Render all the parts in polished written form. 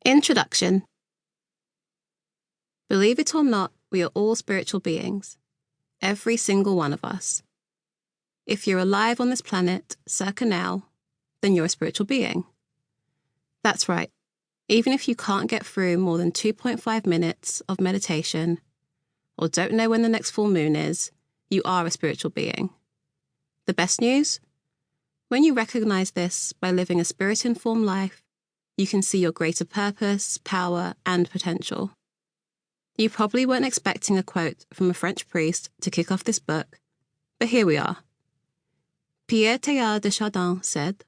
Introduction. Believe it or not, we are all spiritual beings. Every single one of us. If you're alive on this planet, circa now, then you're a spiritual being. That's right. Even if you can't get through more than 2.5 minutes of meditation, or don't know when the next full moon is, you are a spiritual being. The best news? When you recognize this by living a spirit-informed life, you can see your greater purpose, power, and potential. You probably weren't expecting a quote from a French priest to kick off this book, but here we are. Pierre Teilhard de Chardin said,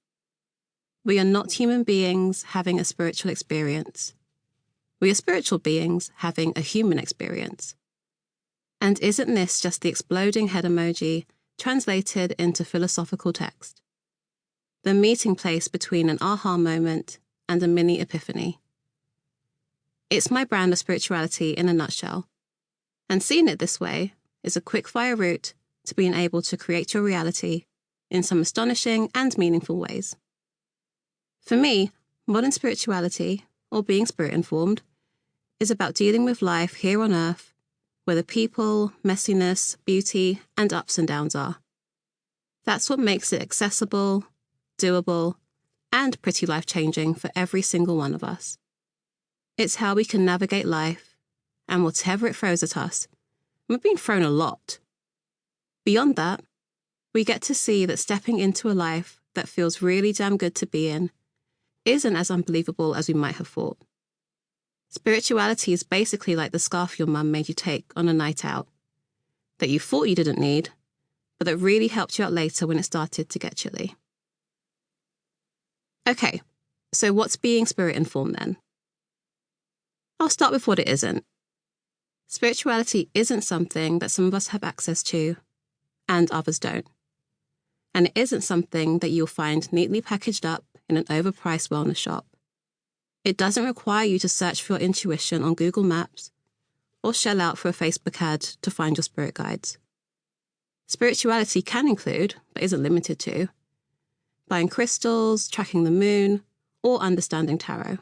"We are not human beings having a spiritual experience. We are spiritual beings having a human experience." And isn't this just the exploding head emoji translated into philosophical text? The meeting place between an aha moment and a mini epiphany. It's my brand of spirituality in a nutshell, and seeing it this way is a quick-fire route to being able to create your reality in some astonishing and meaningful ways. For me, modern spirituality, or being spirit-informed, is about dealing with life here on Earth, where the people, messiness, beauty, and ups and downs are. That's what makes it accessible, doable, and pretty life-changing for every single one of us. It's how we can navigate life, and whatever it throws at us, we're being thrown a lot. Beyond that, we get to see that stepping into a life that feels really damn good to be in isn't as unbelievable as we might have thought. Spirituality is basically like the scarf your mum made you take on a night out, that you thought you didn't need, but that really helped you out later when it started to get chilly. Okay, so what's being spirit-informed then? I'll start with what it isn't. Spirituality isn't something that some of us have access to, and others don't. And it isn't something that you'll find neatly packaged up in an overpriced wellness shop. It doesn't require you to search for your intuition on Google Maps or shell out for a Facebook ad to find your spirit guides. Spirituality can include, but isn't limited to, buying crystals, tracking the moon, or understanding tarot.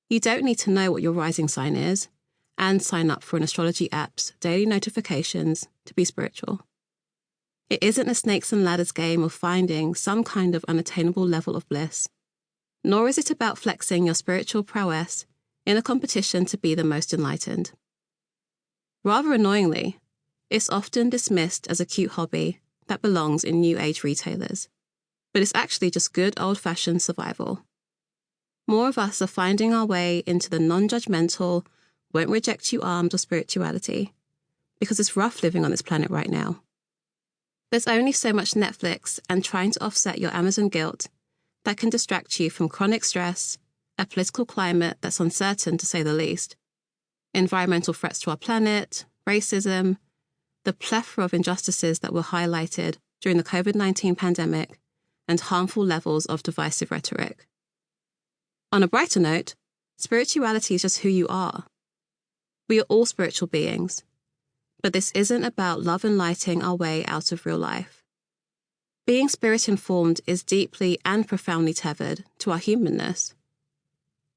You don't need to know what your rising sign is and sign up for an astrology app's daily notifications to be spiritual. It isn't a snakes and ladders game of finding some kind of unattainable level of bliss, nor is it about flexing your spiritual prowess in a competition to be the most enlightened. Rather annoyingly, it's often dismissed as a cute hobby that belongs in new age retailers, but it's actually just good old-fashioned survival. More of us are finding our way into the non-judgmental, won't-reject-you arms of spirituality, because it's rough living on this planet right now. There's only so much Netflix and trying to offset your Amazon guilt that can distract you from chronic stress, a political climate that's uncertain to say the least, environmental threats to our planet, racism, the plethora of injustices that were highlighted during the COVID-19 pandemic, and harmful levels of divisive rhetoric. On a brighter note, spirituality is just who you are. We are all spiritual beings, but this isn't about love and lighting our way out of real life. Being spirit-informed is deeply and profoundly tethered to our humanness.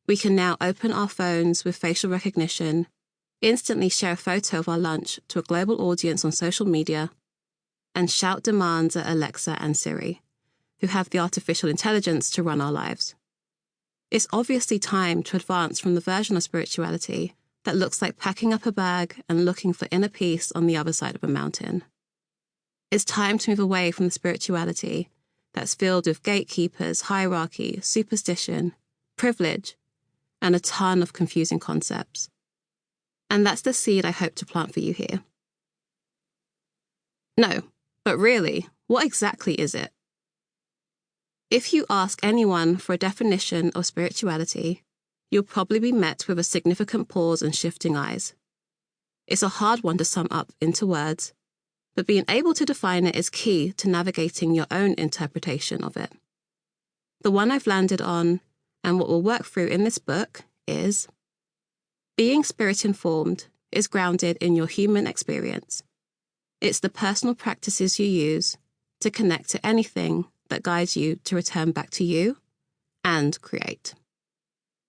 We can now open our phones with facial recognition, instantly share a photo of our lunch to a global audience on social media, and shout demands at Alexa and Siri, who have the artificial intelligence to run our lives. It's obviously time to advance from the version of spirituality that looks like packing up a bag and looking for inner peace on the other side of a mountain. It's time to move away from the spirituality that's filled with gatekeepers, hierarchy, superstition, privilege, and a ton of confusing concepts. And that's the seed I hope to plant for you here. No, but really, what exactly is it? If you ask anyone for a definition of spirituality, you'll probably be met with a significant pause and shifting eyes. It's a hard one to sum up into words, but being able to define it is key to navigating your own interpretation of it. The one I've landed on, and what we'll work through in this book, is being spirit-informed is grounded in your human experience. It's the personal practices you use to connect to anything that guides you to return back to you and create.